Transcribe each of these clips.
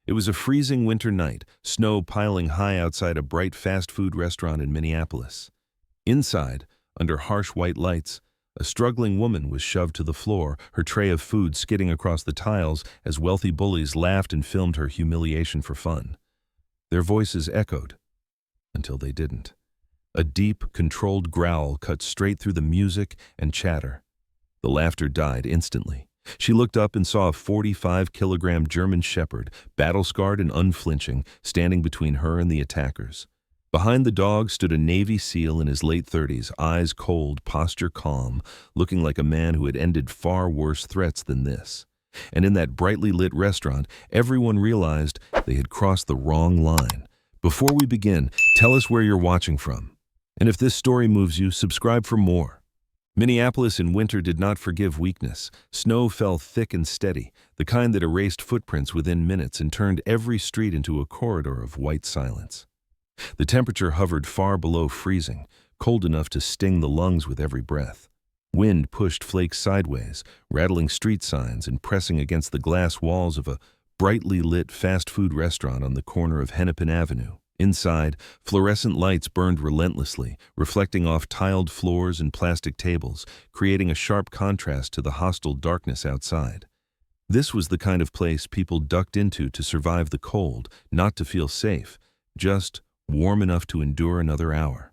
It was a freezing winter night, snow piling high outside a bright fast food restaurant in Minneapolis. Inside, under harsh white lights, a struggling woman was shoved to the floor, her tray of food skidding across the tiles as wealthy bullies laughed and filmed her humiliation for fun. Their voices echoed, until they didn't. A deep, controlled growl cut straight through the music and chatter. The laughter died instantly. She looked up and saw a 45-kilogram German shepherd, battle-scarred and unflinching, standing between her and the attackers. Behind the dog stood a Navy SEAL in his late 30s, eyes cold, posture calm, looking like a man who had ended far worse threats than this. And in that brightly lit restaurant, everyone realized they had crossed the wrong line. Before we begin, tell us where you're watching from. And if this story moves you, subscribe for more. Minneapolis in winter did not forgive weakness. Snow fell thick and steady, the kind that erased footprints within minutes and turned every street into a corridor of white silence. The temperature hovered far below freezing, cold enough to sting the lungs with every breath. Wind pushed flakes sideways, rattling street signs and pressing against the glass walls of a brightly lit fast food restaurant on the corner of Hennepin Avenue. Inside, fluorescent lights burned relentlessly, reflecting off tiled floors and plastic tables, creating a sharp contrast to the hostile darkness outside. This was the kind of place people ducked into to survive the cold, not to feel safe, just warm enough to endure another hour.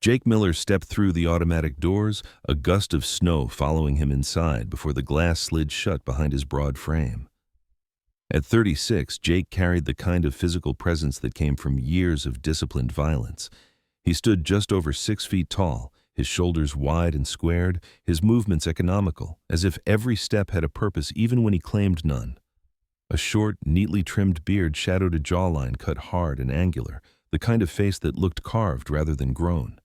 Jake Miller stepped through the automatic doors, a gust of snow following him inside before the glass slid shut behind his broad frame. At 36, Jake carried the kind of physical presence that came from years of disciplined violence. He stood just over 6 feet tall, his shoulders wide and squared, his movements economical, as if every step had a purpose even when he claimed none. A short, neatly trimmed beard shadowed a jawline cut hard and angular, the kind of face that looked carved rather than grown.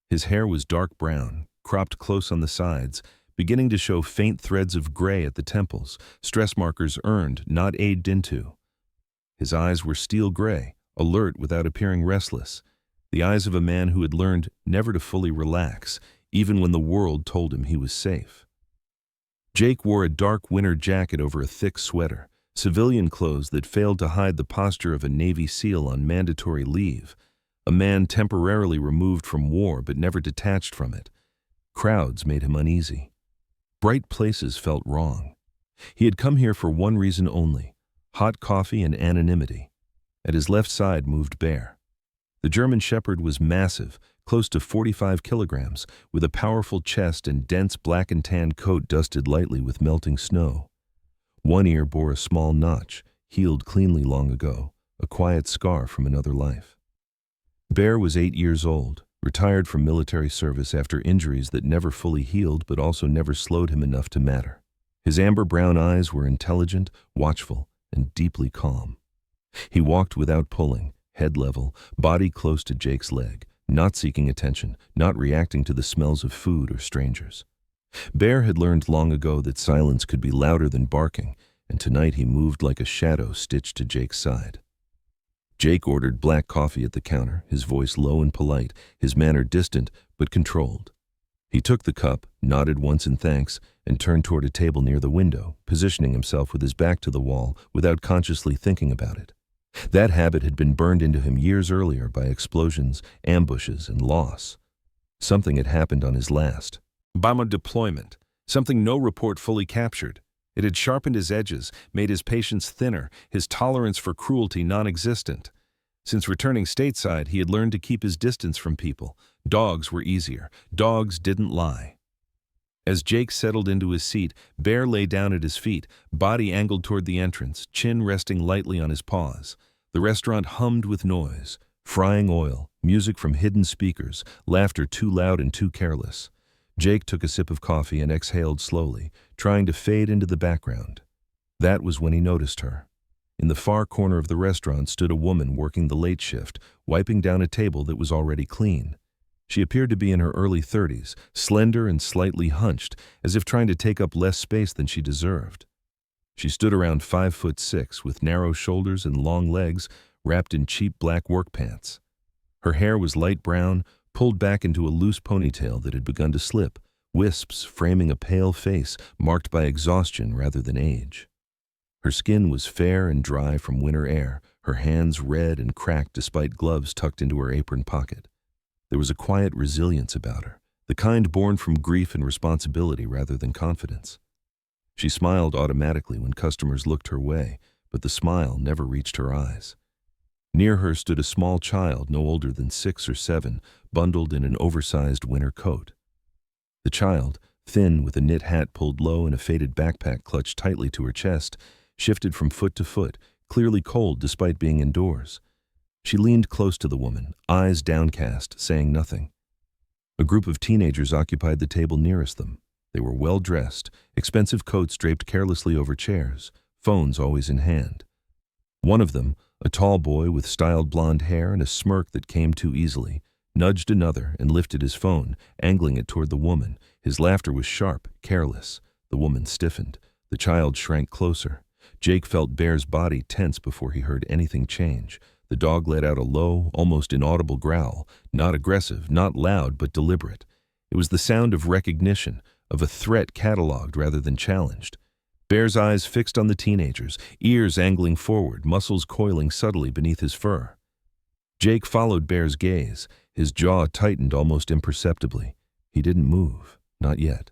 His hair was dark brown, cropped close on the sides, beginning to show faint threads of gray at the temples, stress markers earned, not aged into. His eyes were steel gray, alert without appearing restless, the eyes of a man who had learned never to fully relax, even when the world told him he was safe. Jake wore a dark winter jacket over a thick sweater, civilian clothes that failed to hide the posture of a Navy SEAL on mandatory leave, a man temporarily removed from war but never detached from it. Crowds made him uneasy. Bright places felt wrong. He had come here for one reason only: hot coffee and anonymity. At his left side moved Bear. The German shepherd was massive, close to 45 kilograms, with a powerful chest and dense black and tan coat dusted lightly with melting snow. One ear bore a small notch, healed cleanly long ago, a quiet scar from another life. Bear was 8 years old, retired from military service after injuries that never fully healed but also never slowed him enough to matter. His amber-brown eyes were intelligent, watchful, and deeply calm. He walked without pulling, head level, body close to Jake's leg, not seeking attention, not reacting to the smells of food or strangers. Bear had learned long ago that silence could be louder than barking, and tonight he moved like a shadow stitched to Jake's side. Jake ordered black coffee at the counter, his voice low and polite, his manner distant but controlled. He took the cup, nodded once in thanks, and turned toward a table near the window, positioning himself with his back to the wall without consciously thinking about it. That habit had been burned into him years earlier by explosions, ambushes, and loss. Something had happened on his last bomber deployment, something no report fully captured. It had sharpened his edges, made his patience thinner, his tolerance for cruelty non-existent. Since returning stateside, he had learned to keep his distance from people. Dogs were easier. Dogs didn't lie. As Jake settled into his seat, Bear lay down at his feet, body angled toward the entrance, chin resting lightly on his paws. The restaurant hummed with noise, frying oil, music from hidden speakers, laughter too loud and too careless. Jake took a sip of coffee and exhaled slowly, trying to fade into the background. That was when he noticed her. In the far corner of the restaurant stood a woman working the late shift, wiping down a table that was already clean. She appeared to be in her early 30s, slender and slightly hunched, as if trying to take up less space than she deserved. She stood around 5'6", with narrow shoulders and long legs, wrapped in cheap black work pants. Her hair was light brown, pulled back into a loose ponytail that had begun to slip, wisps framing a pale face marked by exhaustion rather than age. Her skin was fair and dry from winter air, her hands red and cracked despite gloves tucked into her apron pocket. There was a quiet resilience about her, the kind born from grief and responsibility rather than confidence. She smiled automatically when customers looked her way, but the smile never reached her eyes. Near her stood a small child no older than 6 or 7, bundled in an oversized winter coat. The child, thin with a knit hat pulled low and a faded backpack clutched tightly to her chest, shifted from foot to foot, clearly cold despite being indoors. She leaned close to the woman, eyes downcast, saying nothing. A group of teenagers occupied the table nearest them. They were well-dressed, expensive coats draped carelessly over chairs, phones always in hand. One of them, a tall boy with styled blonde hair and a smirk that came too easily, nudged another and lifted his phone, angling it toward the woman. His laughter was sharp, careless. The woman stiffened. The child shrank closer. Jake felt Bear's body tense before he heard anything change. The dog let out a low, almost inaudible growl, not aggressive, not loud, but deliberate. It was the sound of recognition, of a threat cataloged rather than challenged. Bear's eyes fixed on the teenagers, ears angling forward, muscles coiling subtly beneath his fur. Jake followed Bear's gaze, his jaw tightened almost imperceptibly. He didn't move, not yet.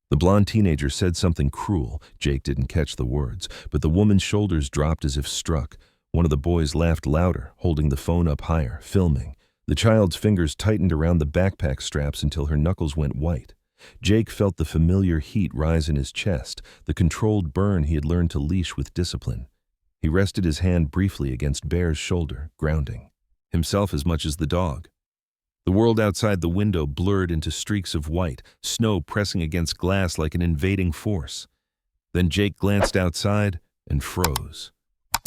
The blonde teenager said something cruel. Jake didn't catch the words, but the woman's shoulders dropped as if struck. One of the boys laughed louder, holding the phone up higher, filming. The child's fingers tightened around the backpack straps until her knuckles went white. Jake felt the familiar heat rise in his chest, the controlled burn he had learned to leash with discipline. He rested his hand briefly against Bear's shoulder, grounding himself as much as the dog. The world outside the window blurred into streaks of white, snow pressing against glass like an invading force. Then Jake glanced outside and froze.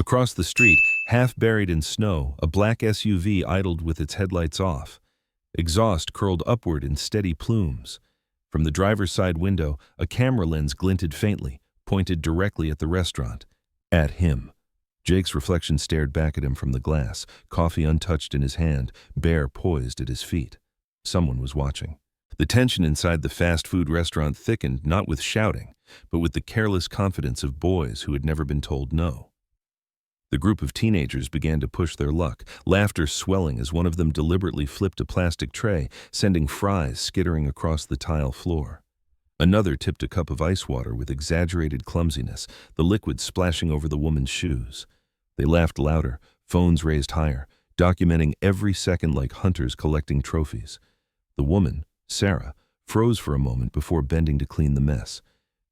Across the street, half buried in snow, a black SUV idled with its headlights off. Exhaust curled upward in steady plumes. From the driver's side window, a camera lens glinted faintly, pointed directly at the restaurant. At him. Jake's reflection stared back at him from the glass, coffee untouched in his hand, Bear poised at his feet. Someone was watching. The tension inside the fast food restaurant thickened not with shouting, but with the careless confidence of boys who had never been told no. The group of teenagers began to push their luck, laughter swelling as one of them deliberately flipped a plastic tray, sending fries skittering across the tile floor. Another tipped a cup of ice water with exaggerated clumsiness, the liquid splashing over the woman's shoes. They laughed louder, phones raised higher, documenting every second like hunters collecting trophies. The woman, Sarah, froze for a moment before bending to clean the mess.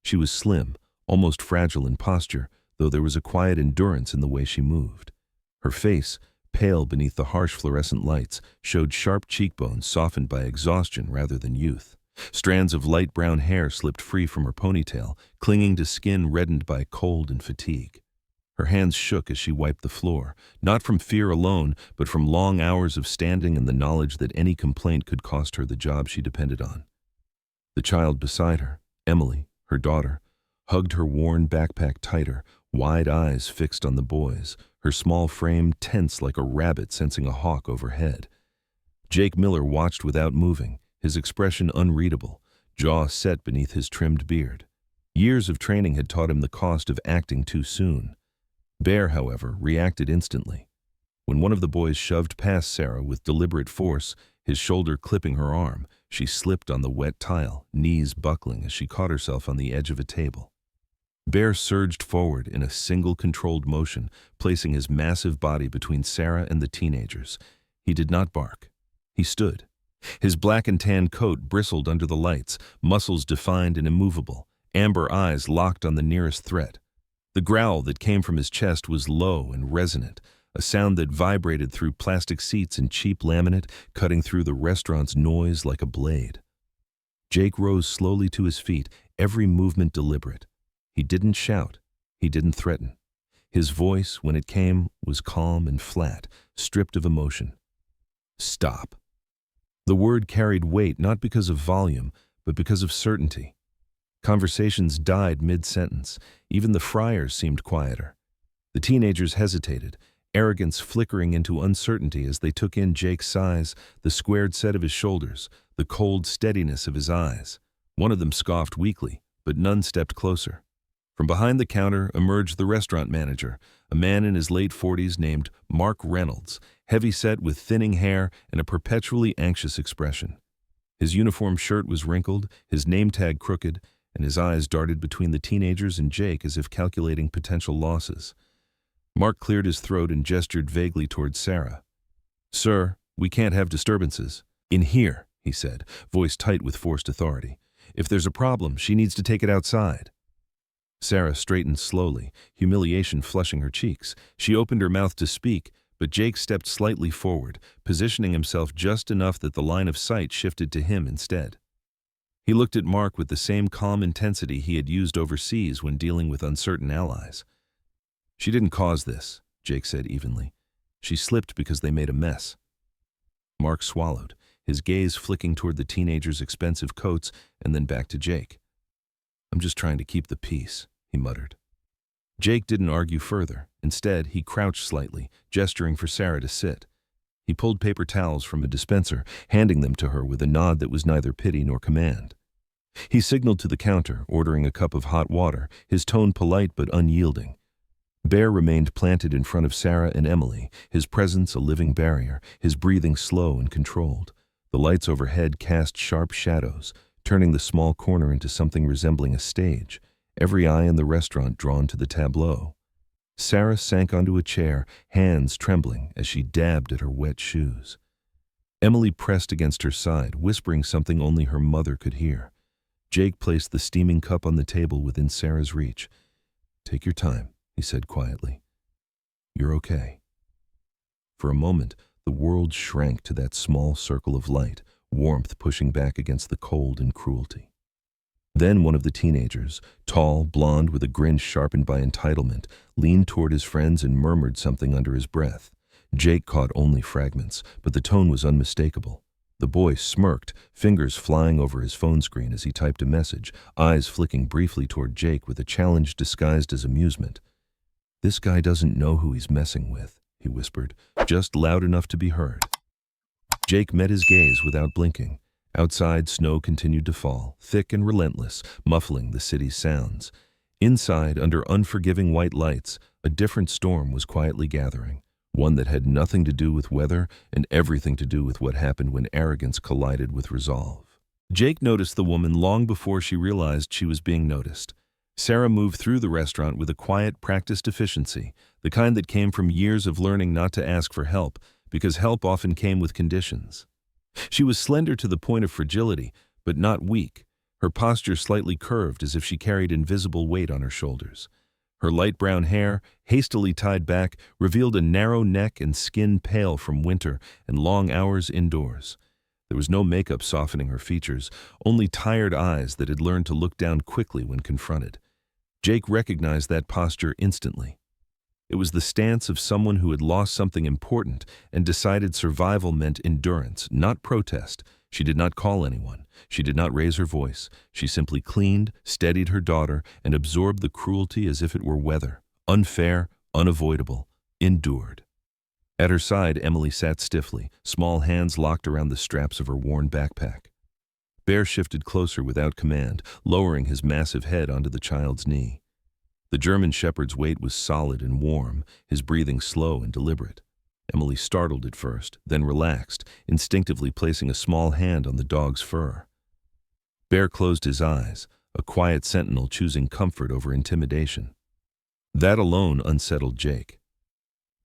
She was slim, almost fragile in posture, though there was a quiet endurance in the way she moved. Her face, pale beneath the harsh fluorescent lights, showed sharp cheekbones softened by exhaustion rather than youth. Strands of light brown hair slipped free from her ponytail, clinging to skin reddened by cold and fatigue. Her hands shook as she wiped the floor, not from fear alone, but from long hours of standing and the knowledge that any complaint could cost her the job she depended on. The child beside her, Emily, her daughter, hugged her worn backpack tighter, wide eyes fixed on the boys, her small frame tense like a rabbit sensing a hawk overhead. Jake Miller watched without moving, his expression unreadable, jaw set beneath his trimmed beard. Years of training had taught him the cost of acting too soon. Bear, however, reacted instantly. When one of the boys shoved past Sarah with deliberate force, his shoulder clipping her arm, she slipped on the wet tile, knees buckling as she caught herself on the edge of a table. Bear surged forward in a single controlled motion, placing his massive body between Sarah and the teenagers. He did not bark. He stood. His black and tan coat bristled under the lights, muscles defined and immovable, amber eyes locked on the nearest threat. The growl that came from his chest was low and resonant, a sound that vibrated through plastic seats and cheap laminate, cutting through the restaurant's noise like a blade. Jake rose slowly to his feet, every movement deliberate. He didn't shout. He didn't threaten. His voice, when it came, was calm and flat, stripped of emotion. Stop. The word carried weight not because of volume, but because of certainty. Conversations died mid-sentence. Even the friars seemed quieter. The teenagers hesitated, arrogance flickering into uncertainty as they took in Jake's size, the squared set of his shoulders, the cold steadiness of his eyes. One of them scoffed weakly, but none stepped closer. From behind the counter emerged the restaurant manager, a man in his late 40s named Mark Reynolds, heavy-set with thinning hair and a perpetually anxious expression. His uniform shirt was wrinkled, his name tag crooked, and his eyes darted between the teenagers and Jake as if calculating potential losses. Mark cleared his throat and gestured vaguely towards Sarah. "Sir, we can't have disturbances." "In here," he said, voice tight with forced authority. "If there's a problem, she needs to take it outside." Sarah straightened slowly, humiliation flushing her cheeks. She opened her mouth to speak, but Jake stepped slightly forward, positioning himself just enough that the line of sight shifted to him instead. He looked at Mark with the same calm intensity he had used overseas when dealing with uncertain allies. "She didn't cause this," Jake said evenly. "She slipped because they made a mess." Mark swallowed, his gaze flicking toward the teenagers' expensive coats and then back to Jake. "I'm just trying to keep the peace," he muttered. Jake didn't argue further. Instead, he crouched slightly, gesturing for Sarah to sit. He pulled paper towels from a dispenser, handing them to her with a nod that was neither pity nor command. He signaled to the counter, ordering a cup of hot water, his tone polite but unyielding. Bear remained planted in front of Sarah and Emily, his presence a living barrier, his breathing slow and controlled. The lights overhead cast sharp shadows, turning the small corner into something resembling a stage, every eye in the restaurant drawn to the tableau. Sarah sank onto a chair, hands trembling as she dabbed at her wet shoes. Emily pressed against her side, whispering something only her mother could hear. Jake placed the steaming cup on the table within Sarah's reach. "Take your time," he said quietly. "You're okay." For a moment, the world shrank to that small circle of light, warmth pushing back against the cold and cruelty. Then one of the teenagers, tall, blonde, with a grin sharpened by entitlement, leaned toward his friends and murmured something under his breath. Jake caught only fragments, but the tone was unmistakable. The boy smirked, fingers flying over his phone screen as he typed a message, eyes flicking briefly toward Jake with a challenge disguised as amusement. "This guy doesn't know who he's messing with," he whispered, just loud enough to be heard. Jake met his gaze without blinking. Outside, snow continued to fall, thick and relentless, muffling the city's sounds. Inside, under unforgiving white lights, a different storm was quietly gathering, one that had nothing to do with weather and everything to do with what happened when arrogance collided with resolve. Jake noticed the woman long before she realized she was being noticed. Sarah moved through the restaurant with a quiet, practiced efficiency, the kind that came from years of learning not to ask for help, because help often came with conditions. She was slender to the point of fragility, but not weak, her posture slightly curved as if she carried invisible weight on her shoulders. Her light brown hair, hastily tied back, revealed a narrow neck and skin pale from winter and long hours indoors. There was no makeup softening her features, only tired eyes that had learned to look down quickly when confronted. Jake recognized that posture instantly. It was the stance of someone who had lost something important and decided survival meant endurance, not protest. She did not call anyone. She did not raise her voice. She simply cleaned, steadied her daughter, and absorbed the cruelty as if it were weather. Unfair, unavoidable, endured. At her side, Emily sat stiffly, small hands locked around the straps of her worn backpack. Bear shifted closer without command, lowering his massive head onto the child's knee. The German shepherd's weight was solid and warm, his breathing slow and deliberate. Emily startled at first, then relaxed, instinctively placing a small hand on the dog's fur. Bear closed his eyes, a quiet sentinel choosing comfort over intimidation. That alone unsettled Jake.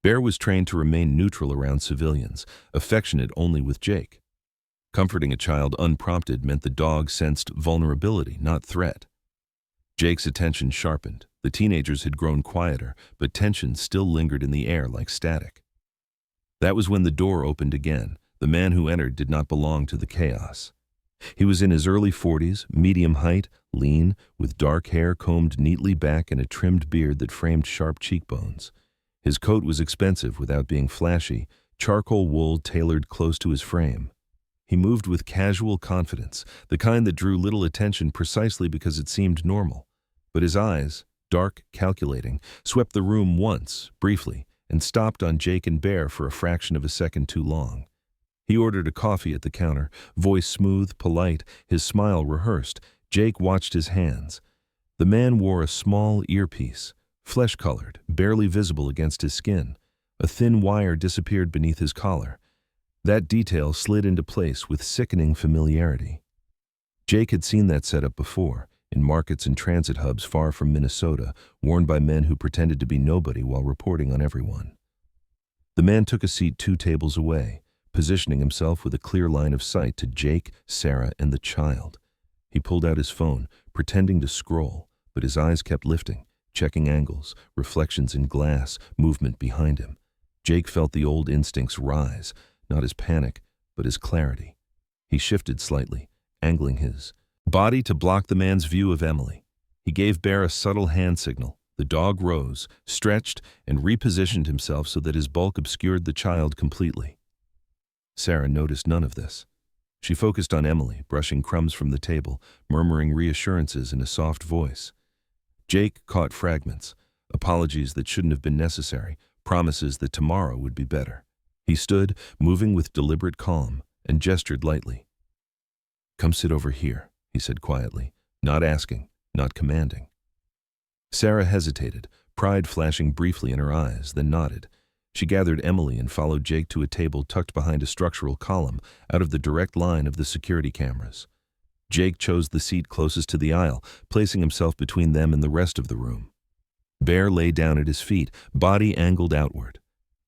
Bear was trained to remain neutral around civilians, affectionate only with Jake. Comforting a child unprompted meant the dog sensed vulnerability, not threat. Jake's attention sharpened. The teenagers had grown quieter, but tension still lingered in the air like static. That was when the door opened again. The man who entered did not belong to the chaos. He was in his early 40s, medium height, lean, with dark hair combed neatly back and a trimmed beard that framed sharp cheekbones. His coat was expensive without being flashy, charcoal wool tailored close to his frame. He moved with casual confidence, the kind that drew little attention precisely because it seemed normal. But his eyes, dark, calculating, swept the room once, briefly, and stopped on Jake and Bear for a fraction of a second too long. He ordered a coffee at the counter, voice smooth, polite, his smile rehearsed. Jake watched his hands. The man wore a small earpiece, flesh-colored, barely visible against his skin. A thin wire disappeared beneath his collar. That detail slid into place with sickening familiarity. Jake had seen that setup before, in markets and transit hubs far from Minnesota, worn by men who pretended to be nobody while reporting on everyone. The man took a seat 2 tables away, positioning himself with a clear line of sight to Jake, Sarah, and the child. He pulled out his phone, pretending to scroll, but his eyes kept lifting, checking angles, reflections in glass, movement behind him. Jake felt the old instincts rise, not as panic, but as clarity. He shifted slightly, angling his body to block the man's view of Emily. He gave Bear a subtle hand signal. The dog rose, stretched, and repositioned himself so that his bulk obscured the child completely. Sarah noticed none of this. She focused on Emily, brushing crumbs from the table, murmuring reassurances in a soft voice. Jake caught fragments, apologies that shouldn't have been necessary, promises that tomorrow would be better. He stood, moving with deliberate calm, and gestured lightly. "Come sit over here," he said quietly, not asking, not commanding. Sarah hesitated, pride flashing briefly in her eyes, then nodded. She gathered Emily and followed Jake to a table tucked behind a structural column, out of the direct line of the security cameras. Jake chose the seat closest to the aisle, placing himself between them and the rest of the room. Bear lay down at his feet, body angled outward.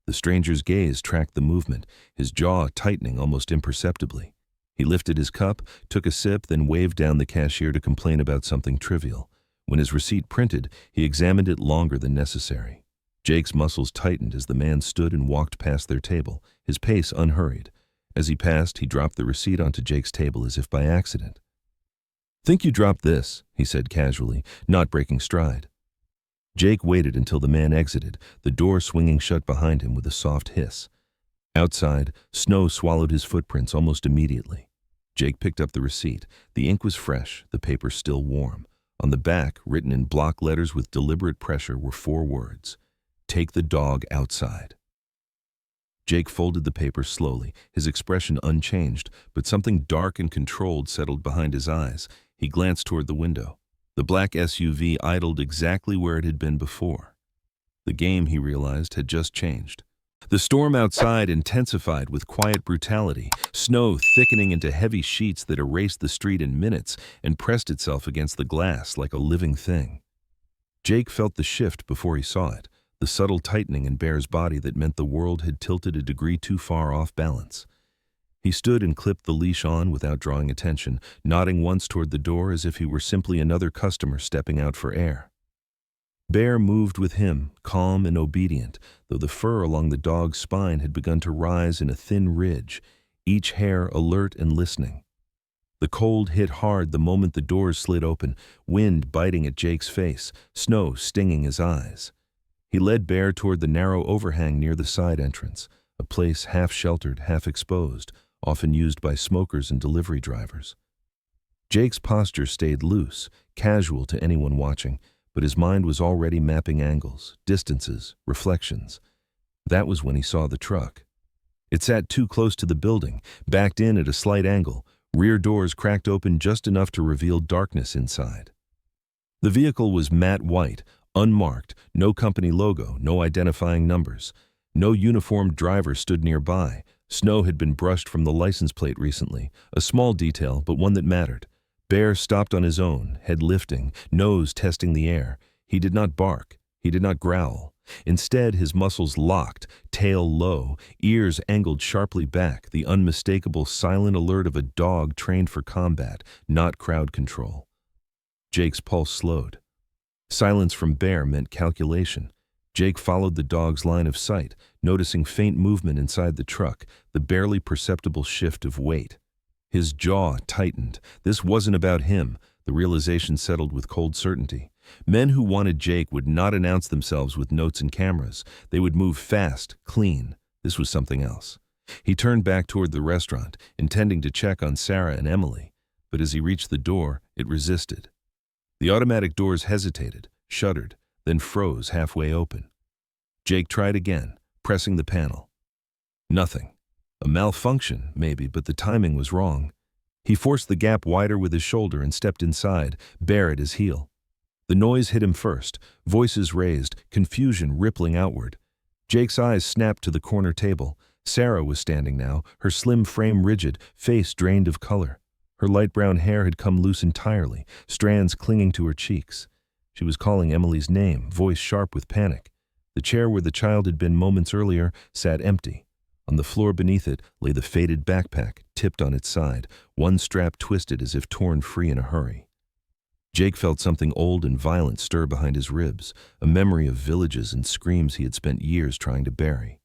The stranger's gaze tracked the movement, his jaw tightening almost imperceptibly. He lifted his cup, took a sip, then waved down the cashier to complain about something trivial. When his receipt printed, he examined it longer than necessary. Jake's muscles tightened as the man stood and walked past their table, his pace unhurried. As he passed, he dropped the receipt onto Jake's table as if by accident. "Think you dropped this," he said casually, not breaking stride. Jake waited until the man exited, the door swinging shut behind him with a soft hiss. Outside, snow swallowed his footprints almost immediately. Jake picked up the receipt. The ink was fresh, the paper still warm. On the back, written in block letters with deliberate pressure, were 4 words: "Take the dog outside." Jake folded the paper slowly, his expression unchanged, but something dark and controlled settled behind his eyes. He glanced toward the window. The black SUV idled exactly where it had been before. The game, he realized, had just changed. The storm outside intensified with quiet brutality, snow thickening into heavy sheets that erased the street in minutes and pressed itself against the glass like a living thing. Jake felt the shift before he saw it, the subtle tightening in Bear's body that meant the world had tilted a degree too far off balance. He stood and clipped the leash on without drawing attention, nodding once toward the door as if he were simply another customer stepping out for air. Bear moved with him, calm and obedient, though the fur along the dog's spine had begun to rise in a thin ridge, each hair alert and listening. The cold hit hard the moment the doors slid open, wind biting at Jake's face, snow stinging his eyes. He led Bear toward the narrow overhang near the side entrance, a place half sheltered, half exposed, often used by smokers and delivery drivers. Jake's posture stayed loose, casual to anyone watching, but his mind was already mapping angles, distances, reflections. That was when he saw the truck. It sat too close to the building, backed in at a slight angle, rear doors cracked open just enough to reveal darkness inside. The vehicle was matte white, unmarked, no company logo, no identifying numbers. No uniformed driver stood nearby. Snow had been brushed from the license plate recently, a small detail, but one that mattered. Bear stopped on his own, head lifting, nose testing the air. He did not bark. He did not growl. Instead, his muscles locked, tail low, ears angled sharply back, the unmistakable silent alert of a dog trained for combat, not crowd control. Jake's pulse slowed. Silence from Bear meant calculation. Jake followed the dog's line of sight, noticing faint movement inside the truck, the barely perceptible shift of weight. His jaw tightened. This wasn't about him, the realization settled with cold certainty. Men who wanted Jake would not announce themselves with notes and cameras. They would move fast, clean. This was something else. He turned back toward the restaurant, intending to check on Sarah and Emily, but as he reached the door, it resisted. The automatic doors hesitated, shuddered, then froze halfway open. Jake tried again, pressing the panel. Nothing. A malfunction, maybe, but the timing was wrong. He forced the gap wider with his shoulder and stepped inside, Bear at his heel. The noise hit him first, voices raised, confusion rippling outward. Jake's eyes snapped to the corner table. Sarah was standing now, her slim frame rigid, face drained of color. Her light brown hair had come loose entirely, strands clinging to her cheeks. She was calling Emily's name, voice sharp with panic. The chair where the child had been moments earlier sat empty. On the floor beneath it lay the faded backpack, tipped on its side, one strap twisted as if torn free in a hurry. Jake felt something old and violent stir behind his ribs, a memory of villages and screams he had spent years trying to bury.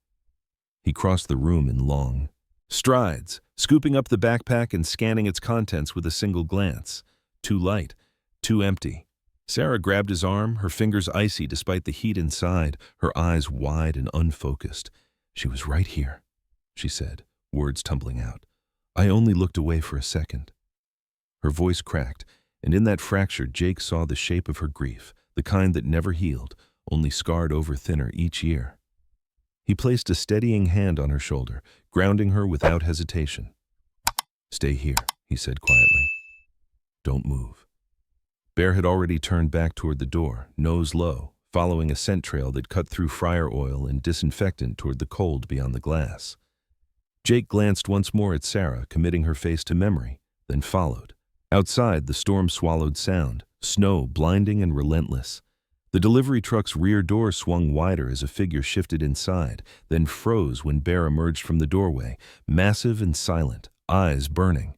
He crossed the room in long strides, scooping up the backpack and scanning its contents with a single glance. Too light, too empty. Sarah grabbed his arm, her fingers icy despite the heat inside, her eyes wide and unfocused. "She was right here," she said, words tumbling out. "I only looked away for a second." Her voice cracked, and in that fracture Jake saw the shape of her grief, the kind that never healed, only scarred over thinner each year. He placed a steadying hand on her shoulder, grounding her without hesitation. "Stay here," he said quietly. "Don't move." Bear had already turned back toward the door, nose low, following a scent trail that cut through fryer oil and disinfectant toward the cold beyond the glass. Jake glanced once more at Sarah, committing her face to memory, then followed. Outside, the storm swallowed sound, snow blinding and relentless. The delivery truck's rear door swung wider as a figure shifted inside, then froze when Bear emerged from the doorway, massive and silent, eyes burning.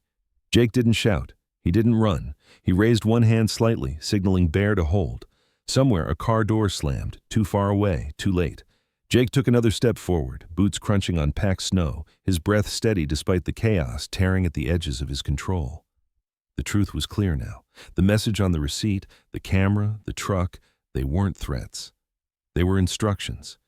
Jake didn't shout. He didn't run. He raised one hand slightly, signaling Bear to hold. Somewhere, a car door slammed, too far away, too late. Jake took another step forward, boots crunching on packed snow, his breath steady despite the chaos tearing at the edges of his control. The truth was clear now. The message on the receipt, the camera, the truck, they weren't threats. They were instructions.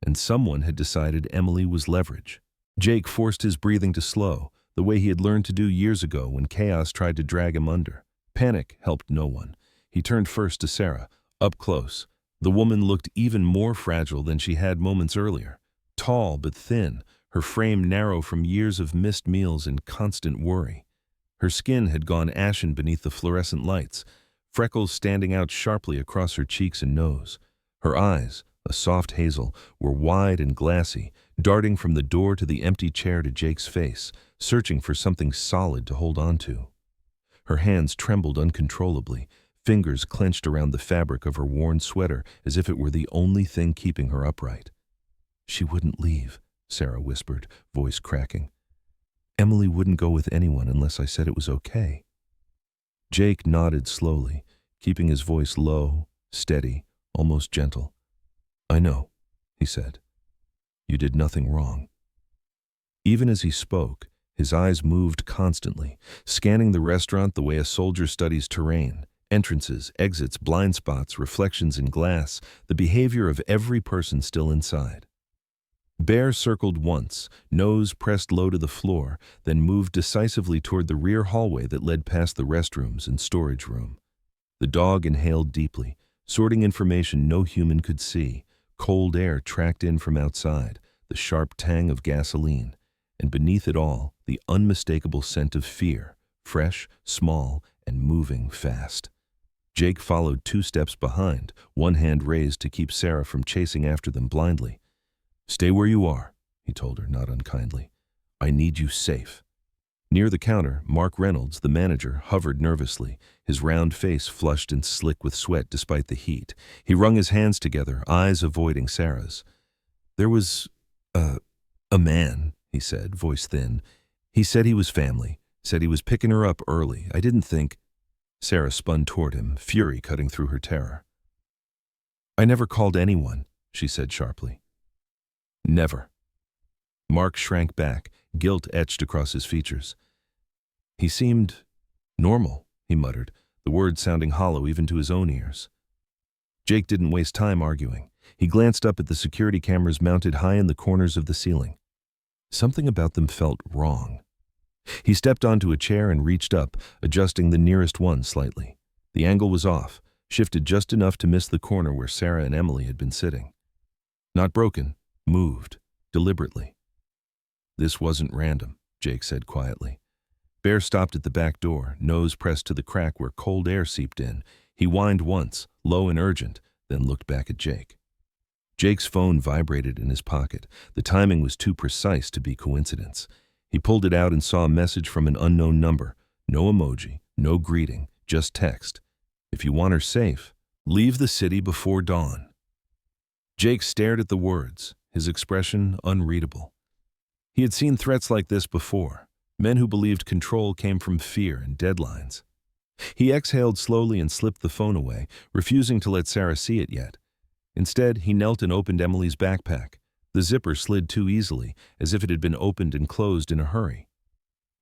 And someone had decided Emily was leverage. Jake forced his breathing to slow, the way he had learned to do years ago when chaos tried to drag him under. Panic helped no one. He turned first to Sarah, up close. The woman looked even more fragile than she had moments earlier. Tall but thin, her frame narrow from years of missed meals and constant worry. Her skin had gone ashen beneath the fluorescent lights, freckles standing out sharply across her cheeks and nose. Her eyes, a soft hazel, were wide and glassy, darting from the door to the empty chair to Jake's face, searching for something solid to hold on to. Her hands trembled uncontrollably, fingers clenched around the fabric of her worn sweater as if it were the only thing keeping her upright. "She wouldn't leave," Sarah whispered, voice cracking. "Emily wouldn't go with anyone unless I said it was okay." Jake nodded slowly, keeping his voice low, steady, almost gentle. "I know," he said. "You did nothing wrong." Even as he spoke, his eyes moved constantly, scanning the restaurant the way a soldier studies terrain, entrances, exits, blind spots, reflections in glass, the behavior of every person still inside. Bear circled once, nose pressed low to the floor, then moved decisively toward the rear hallway that led past the restrooms and storage room. The dog inhaled deeply, sorting information no human could see. Cold air tracked in from outside, the sharp tang of gasoline, and beneath it all, the unmistakable scent of fear, fresh, small, and moving fast. Jake followed 2 steps behind, one hand raised to keep Sarah from chasing after them blindly. "Stay where you are," he told her, not unkindly. "I need you safe." Near the counter, Mark Reynolds, the manager, hovered nervously, his round face flushed and slick with sweat despite the heat. He wrung his hands together, eyes avoiding Sarah's. "There was a man," he said, voice thin. "He said he was family, said he was picking her up early. I didn't think—" Sarah spun toward him, fury cutting through her terror. "I never called anyone," she said sharply. "Never." Mark shrank back, guilt etched across his features. "He seemed normal," he muttered, the words sounding hollow even to his own ears. Jake didn't waste time arguing. He glanced up at the security cameras mounted high in the corners of the ceiling. Something about them felt wrong. He stepped onto a chair and reached up, adjusting the nearest one slightly. The angle was off, shifted just enough to miss the corner where Sarah and Emily had been sitting. Not broken, moved, deliberately. "This wasn't random," Jake said quietly. Bear stopped at the back door, nose pressed to the crack where cold air seeped in. He whined once, low and urgent, then looked back at Jake. Jake's phone vibrated in his pocket. The timing was too precise to be coincidence. He pulled it out and saw a message from an unknown number. No emoji, no greeting, just text. If you want her safe, leave the city before dawn. Jake stared at the words, his expression unreadable. He had seen threats like this before, men who believed control came from fear and deadlines. He exhaled slowly and slipped the phone away, refusing to let Sarah see it yet. Instead, he knelt and opened Emily's backpack. The zipper slid too easily, as if it had been opened and closed in a hurry.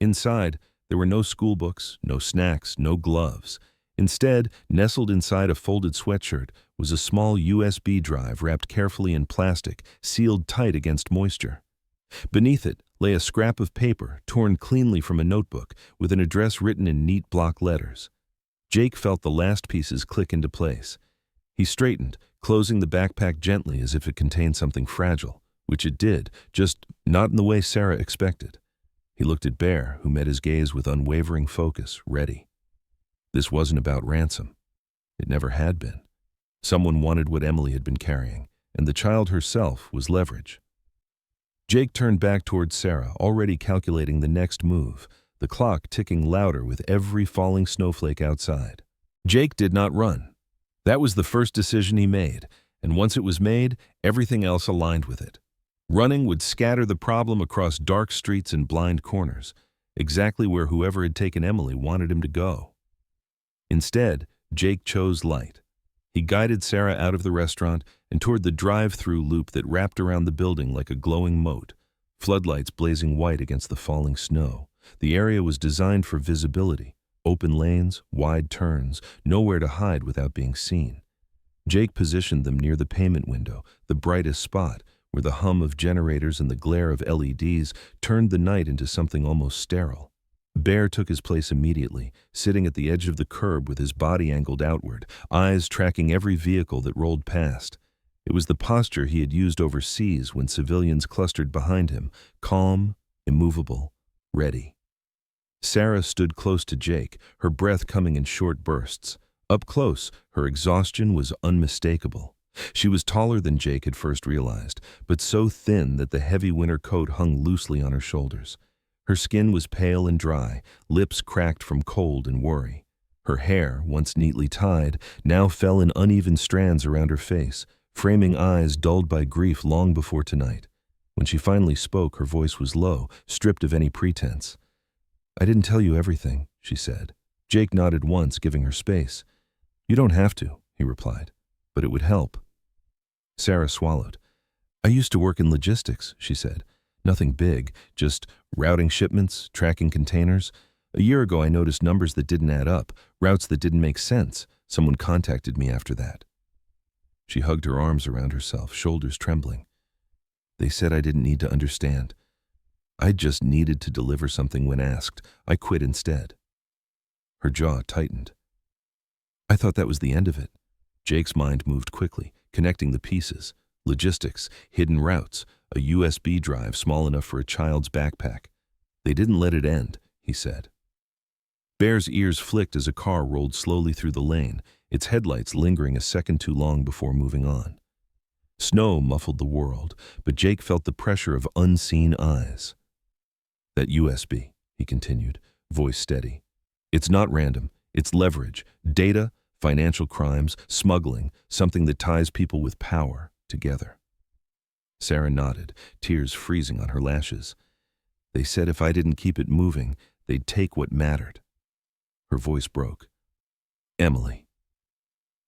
Inside, there were no school books, no snacks, no gloves. Instead, nestled inside a folded sweatshirt, was a small USB drive wrapped carefully in plastic, sealed tight against moisture. Beneath it lay a scrap of paper, torn cleanly from a notebook, with an address written in neat block letters. Jake felt the last pieces click into place. He straightened, closing the backpack gently as if it contained something fragile, which it did, just not in the way Sarah expected. He looked at Bear, who met his gaze with unwavering focus, ready. This wasn't about ransom. It never had been. Someone wanted what Emily had been carrying, and the child herself was leverage. Jake turned back towards Sarah, already calculating the next move, the clock ticking louder with every falling snowflake outside. Jake did not run. That was the first decision he made, and once it was made, everything else aligned with it. Running would scatter the problem across dark streets and blind corners, exactly where whoever had taken Emily wanted him to go. Instead, Jake chose light. He guided Sarah out of the restaurant and toward the drive-through loop that wrapped around the building like a glowing moat, floodlights blazing white against the falling snow. The area was designed for visibility, open lanes, wide turns, nowhere to hide without being seen. Jake positioned them near the payment window, the brightest spot, where the hum of generators and the glare of LEDs turned the night into something almost sterile. Bear took his place immediately, sitting at the edge of the curb with his body angled outward, eyes tracking every vehicle that rolled past. It was the posture he had used overseas when civilians clustered behind him, calm, immovable, ready. Sarah stood close to Jake, her breath coming in short bursts. Up close, her exhaustion was unmistakable. She was taller than Jake had first realized, but so thin that the heavy winter coat hung loosely on her shoulders. Her skin was pale and dry, lips cracked from cold and worry. Her hair, once neatly tied, now fell in uneven strands around her face, framing eyes dulled by grief long before tonight. When she finally spoke, her voice was low, stripped of any pretense. "I didn't tell you everything," she said. Jake nodded once, giving her space. "You don't have to," he replied, "but it would help." Sarah swallowed. "I used to work in logistics," she said. "Nothing big, just routing shipments, tracking containers. A year ago I noticed numbers that didn't add up, routes that didn't make sense. Someone contacted me after that." She hugged her arms around herself, shoulders trembling. "They said I didn't need to understand. I just needed to deliver something when asked. I quit instead." Her jaw tightened. "I thought that was the end of it." Jake's mind moved quickly, connecting the pieces. Logistics, hidden routes, a USB drive small enough for a child's backpack. "They didn't let it end," he said. Bear's ears flicked as a car rolled slowly through the lane, its headlights lingering a second too long before moving on. Snow muffled the world, but Jake felt the pressure of unseen eyes. "That USB," he continued, voice steady. "It's not random. It's leverage, data, financial crimes, smuggling, something that ties people with power together." Sarah nodded, tears freezing on her lashes. "They said if I didn't keep it moving, they'd take what mattered." Her voice broke. "Emily."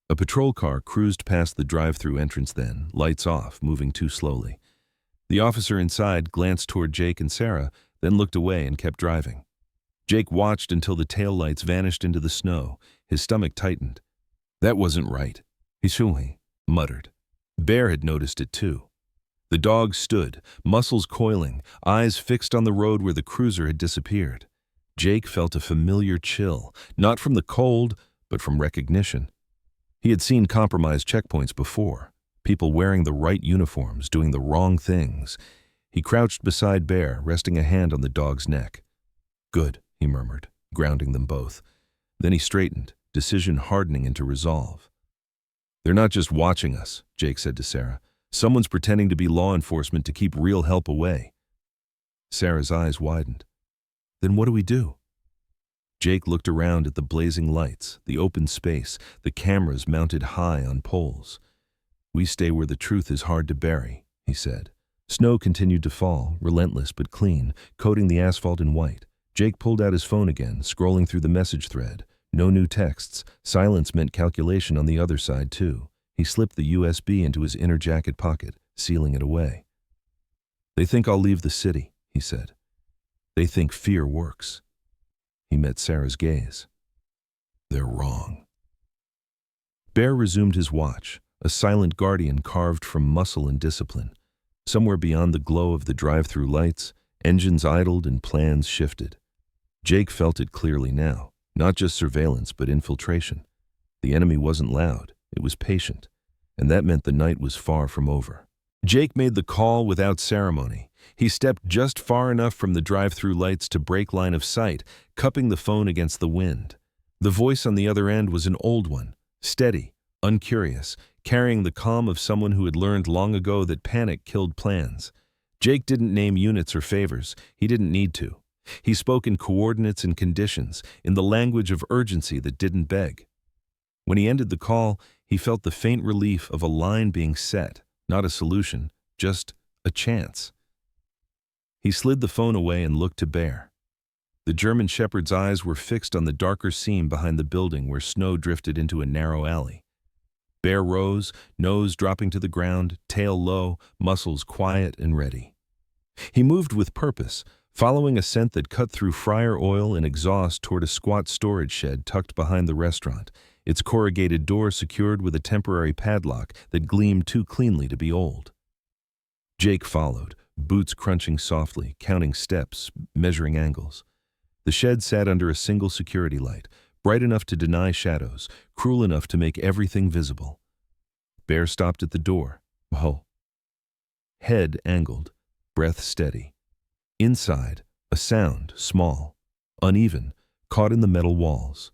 A patrol car cruised past the drive-through entrance then, lights off, moving too slowly. The officer inside glanced toward Jake and Sarah, then looked away and kept driving. Jake watched until the taillights vanished into the snow. His stomach tightened. "That wasn't right," he muttered. Bear had noticed it too. The dog stood, muscles coiling, eyes fixed on the road where the cruiser had disappeared. Jake felt a familiar chill, not from the cold, but from recognition. He had seen compromised checkpoints before, people wearing the right uniforms, doing the wrong things. He crouched beside Bear, resting a hand on the dog's neck. "Good," he murmured, grounding them both. Then he straightened, decision hardening into resolve. "They're not just watching us," Jake said to Sarah. "Someone's pretending to be law enforcement to keep real help away." Sarah's eyes widened. "Then what do we do?" Jake looked around at the blazing lights, the open space, the cameras mounted high on poles. "We stay where the truth is hard to bury," he said. Snow continued to fall, relentless but clean, coating the asphalt in white. Jake pulled out his phone again, scrolling through the message thread. No new texts. Silence meant calculation on the other side, too. He slipped the USB into his inner jacket pocket, sealing it away. "They think I'll leave the city," he said. "They think fear works." He met Sarah's gaze. "They're wrong." Bear resumed his watch, a silent guardian carved from muscle and discipline. Somewhere beyond the glow of the drive-through lights, engines idled and plans shifted. Jake felt it clearly now, not just surveillance but infiltration. The enemy wasn't loud, it was patient, and that meant the night was far from over. Jake made the call without ceremony. He stepped just far enough from the drive-through lights to break line of sight, cupping the phone against the wind. The voice on the other end was an old one, steady, uncurious, carrying the calm of someone who had learned long ago that panic killed plans. Jake didn't name units or favors. He didn't need to. He spoke in coordinates and conditions, in the language of urgency that didn't beg. When he ended the call, he felt the faint relief of a line being set, not a solution, just a chance. He slid the phone away and looked to Bear. The German shepherd's eyes were fixed on the darker seam behind the building where snow drifted into a narrow alley. Bear rose, nose dropping to the ground, tail low, muscles quiet and ready. He moved with purpose, following a scent that cut through fryer oil and exhaust toward a squat storage shed tucked behind the restaurant, its corrugated door secured with a temporary padlock that gleamed too cleanly to be old. Jake followed, boots crunching softly, counting steps, measuring angles. The shed sat under a single security light, bright enough to deny shadows, cruel enough to make everything visible. Bear stopped at the door. Oh. Head angled, breath steady. Inside, a sound, small, uneven, caught in the metal walls.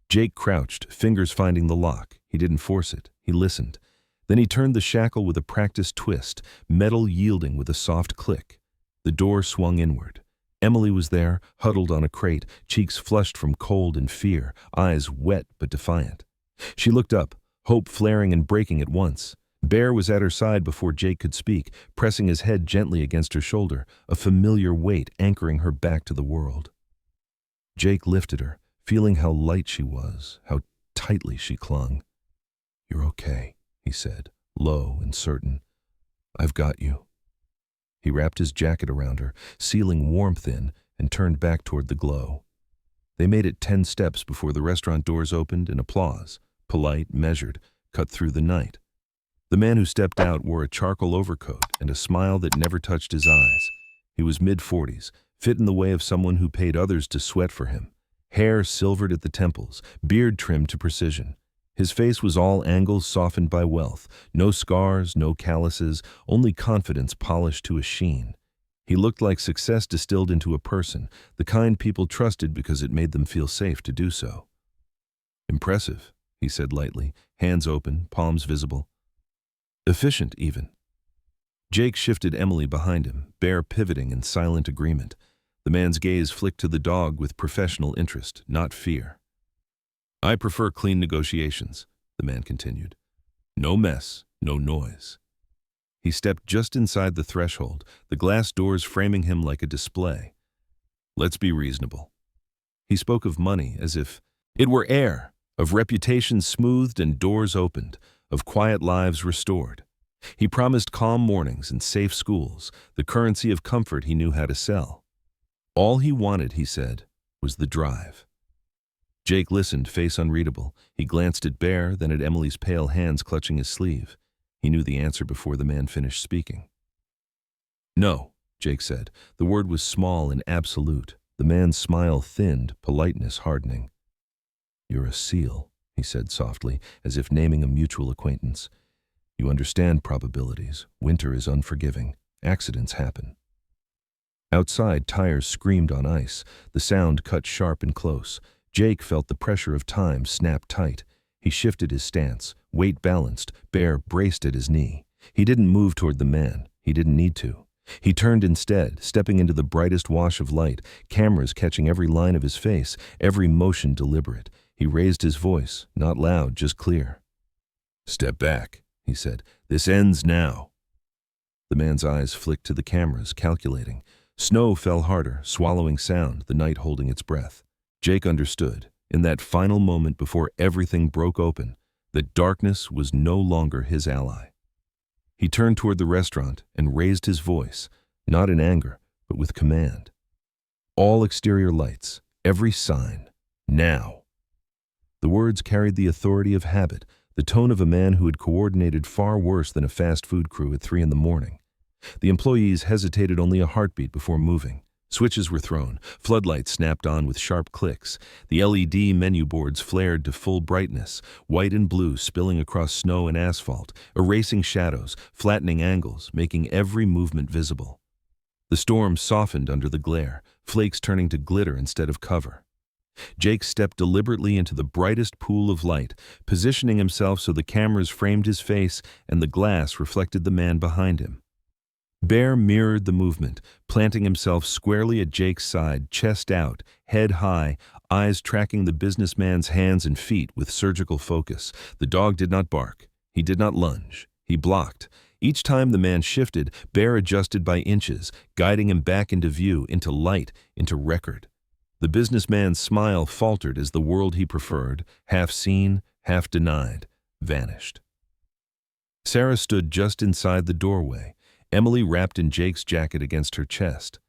Jake crouched, fingers finding the lock. He didn't force it. He listened. Then he turned the shackle with a practiced twist, metal yielding with a soft click. The door swung inward. Emily was there, huddled on a crate, cheeks flushed from cold and fear, eyes wet but defiant. She looked up, hope flaring and breaking at once. Bear was at her side before Jake could speak, pressing his head gently against her shoulder, a familiar weight anchoring her back to the world. Jake lifted her, feeling how light she was, how tightly she clung. "You're okay," he said, low and certain. "I've got you." He wrapped his jacket around her, sealing warmth in, and turned back toward the glow. They made it 10 steps before the restaurant doors opened and applause, polite, measured, cut through the night. The man who stepped out wore a charcoal overcoat and a smile that never touched his eyes. He was mid-40s, fit in the way of someone who paid others to sweat for him. Hair silvered at the temples, beard trimmed to precision. His face was all angles softened by wealth, no scars, no calluses, only confidence polished to a sheen. He looked like success distilled into a person, the kind people trusted because it made them feel safe to do so. "Impressive," he said lightly, hands open, palms visible. "Efficient, even." Jake shifted Emily behind him, Bear pivoting in silent agreement. The man's gaze flicked to the dog with professional interest, not fear. "I prefer clean negotiations," the man continued. "No mess, no noise." He stepped just inside the threshold, the glass doors framing him like a display. "Let's be reasonable." He spoke of money as if it were air, of reputations smoothed and doors opened, of quiet lives restored. He promised calm mornings and safe schools, the currency of comfort he knew how to sell. All he wanted, he said, was the drive. Jake listened, face unreadable. He glanced at Bear, then at Emily's pale hands clutching his sleeve. He knew the answer before the man finished speaking. "No," Jake said. The word was small and absolute. The man's smile thinned, politeness hardening. "You're a SEAL," he said softly, as if naming a mutual acquaintance. "You understand probabilities. Winter is unforgiving. Accidents happen." Outside, tires screamed on ice. The sound cut sharp and close. Jake felt the pressure of time snap tight. He shifted his stance, weight balanced, Bear braced at his knee. He didn't move toward the man. He didn't need to. He turned instead, stepping into the brightest wash of light, cameras catching every line of his face, every motion deliberate. He raised his voice, not loud, just clear. "Step back," he said. "This ends now." The man's eyes flicked to the cameras, calculating. Snow fell harder, swallowing sound, the night holding its breath. Jake understood, in that final moment before everything broke open, that darkness was no longer his ally. He turned toward the restaurant and raised his voice, not in anger, but with command. "All exterior lights, every sign, now." The words carried the authority of habit, the tone of a man who had coordinated far worse than a fast food crew at 3 a.m. The employees hesitated only a heartbeat before moving. Switches were thrown, floodlights snapped on with sharp clicks. The LED menu boards flared to full brightness, white and blue spilling across snow and asphalt, erasing shadows, flattening angles, making every movement visible. The storm softened under the glare, flakes turning to glitter instead of cover. Jake stepped deliberately into the brightest pool of light, positioning himself so the cameras framed his face and the glass reflected the man behind him. Bear mirrored the movement, planting himself squarely at Jake's side, chest out, head high, eyes tracking the businessman's hands and feet with surgical focus. The dog did not bark. He did not lunge. He blocked. Each time the man shifted, Bear adjusted by inches, guiding him back into view, into light, into record. The businessman's smile faltered as the world he preferred, half seen, half denied, vanished. Sarah stood just inside the doorway, Emily wrapped in Jake's jacket against her chest.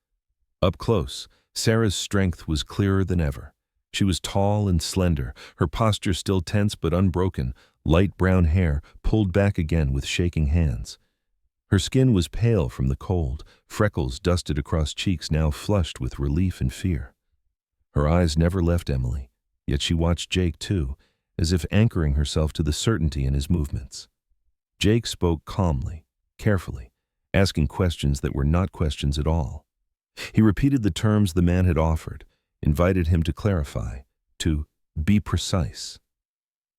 Up close, Sarah's strength was clearer than ever. She was tall and slender, her posture still tense but unbroken, light brown hair pulled back again with shaking hands. Her skin was pale from the cold, freckles dusted across cheeks now flushed with relief and fear. Her eyes never left Emily, yet she watched Jake too, as if anchoring herself to the certainty in his movements. Jake spoke calmly, carefully, asking questions that were not questions at all. He repeated the terms the man had offered, invited him to clarify, to be precise.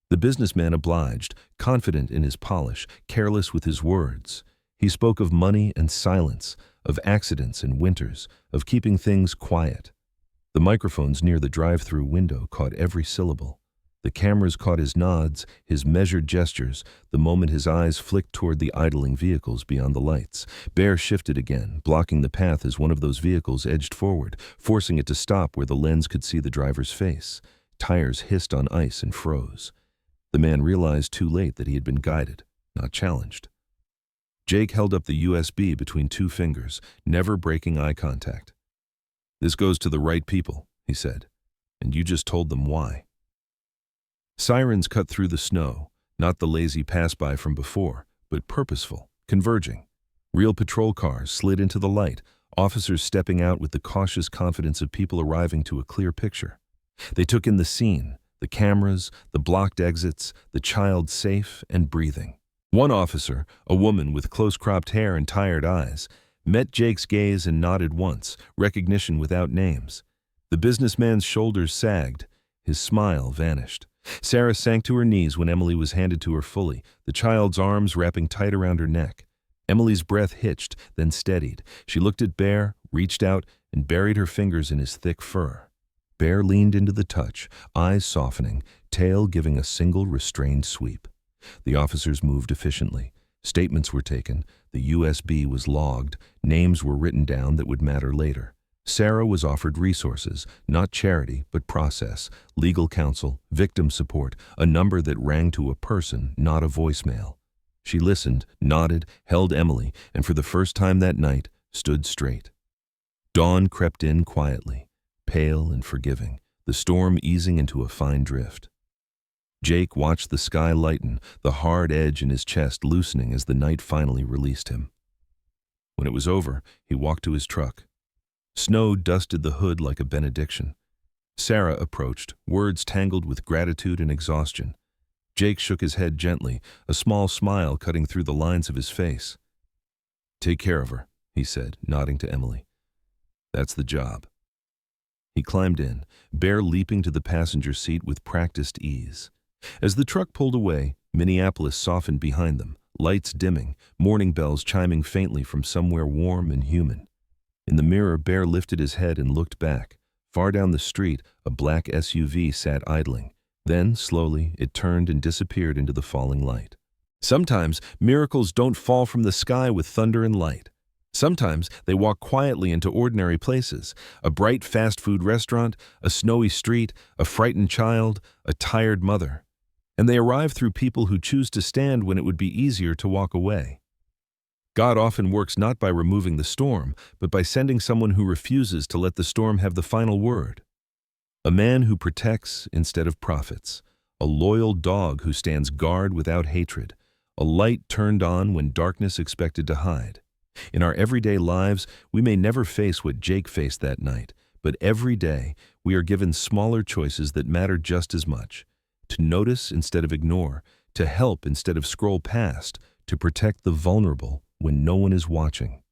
The businessman obliged, confident in his polish, careless with his words. He spoke of money and silence, of accidents and winters, of keeping things quiet. The microphones near the drive-through window caught every syllable. The cameras caught his nods, his measured gestures, the moment his eyes flicked toward the idling vehicles beyond the lights. Bear shifted again, blocking the path as one of those vehicles edged forward, forcing it to stop where the lens could see the driver's face. Tires hissed on ice and froze. The man realized too late that he had been guided, not challenged. Jake held up the USB between 2 fingers, never breaking eye contact. "This goes to the right people," he said, "and you just told them why." Sirens cut through the snow, not the lazy pass-by from before, but purposeful, converging. Real patrol cars slid into the light, officers stepping out with the cautious confidence of people arriving to a clear picture. They took in the scene, the cameras, the blocked exits, the child safe and breathing. One officer, a woman with close-cropped hair and tired eyes, met Jake's gaze and nodded once, recognition without names. The businessman's shoulders sagged, his smile vanished. Sarah sank to her knees when Emily was handed to her fully, the child's arms wrapping tight around her neck. Emily's breath hitched, then steadied. She looked at Bear, reached out, and buried her fingers in his thick fur. Bear leaned into the touch, eyes softening, tail giving a single restrained sweep. The officers moved efficiently. Statements were taken, the USB was logged, names were written down that would matter later. Sarah was offered resources, not charity, but process, legal counsel, victim support, a number that rang to a person, not a voicemail. She listened, nodded, held Emily, and for the first time that night, stood straight. Dawn crept in quietly, pale and forgiving, the storm easing into a fine drift. Jake watched the sky lighten, the hard edge in his chest loosening as the night finally released him. When it was over, he walked to his truck. Snow dusted the hood like a benediction. Sarah approached, words tangled with gratitude and exhaustion. Jake shook his head gently, a small smile cutting through the lines of his face. "Take care of her," he said, nodding to Emily. "That's the job." He climbed in, Bear leaping to the passenger seat with practiced ease. As the truck pulled away, Minneapolis softened behind them, lights dimming, morning bells chiming faintly from somewhere warm and human. In the mirror, Bear lifted his head and looked back. Far down the street, a black SUV sat idling. Then, slowly, it turned and disappeared into the falling light. Sometimes, miracles don't fall from the sky with thunder and light. Sometimes, they walk quietly into ordinary places: a bright fast food restaurant, a snowy street, a frightened child, a tired mother. And they arrive through people who choose to stand when it would be easier to walk away. God often works not by removing the storm, but by sending someone who refuses to let the storm have the final word. A man who protects instead of profits. A loyal dog who stands guard without hatred. A light turned on when darkness expected to hide. In our everyday lives, we may never face what Jake faced that night, but every day we are given smaller choices that matter just as much. To notice instead of ignore, to help instead of scroll past, to protect the vulnerable when no one is watching.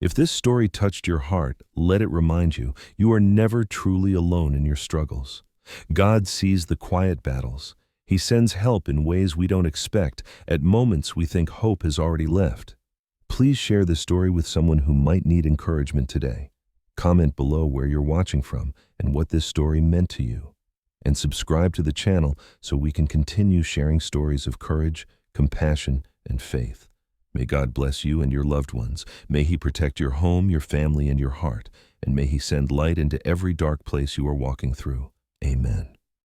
If this story touched your heart, let it remind you, you are never truly alone in your struggles. God sees the quiet battles. He sends help in ways we don't expect, at moments we think hope has already left. Please share this story with someone who might need encouragement today. Comment below where you're watching from and what this story meant to you. And subscribe to the channel so we can continue sharing stories of courage, compassion, and faith. May God bless you and your loved ones. May He protect your home, your family, and your heart. And may He send light into every dark place you are walking through. Amen.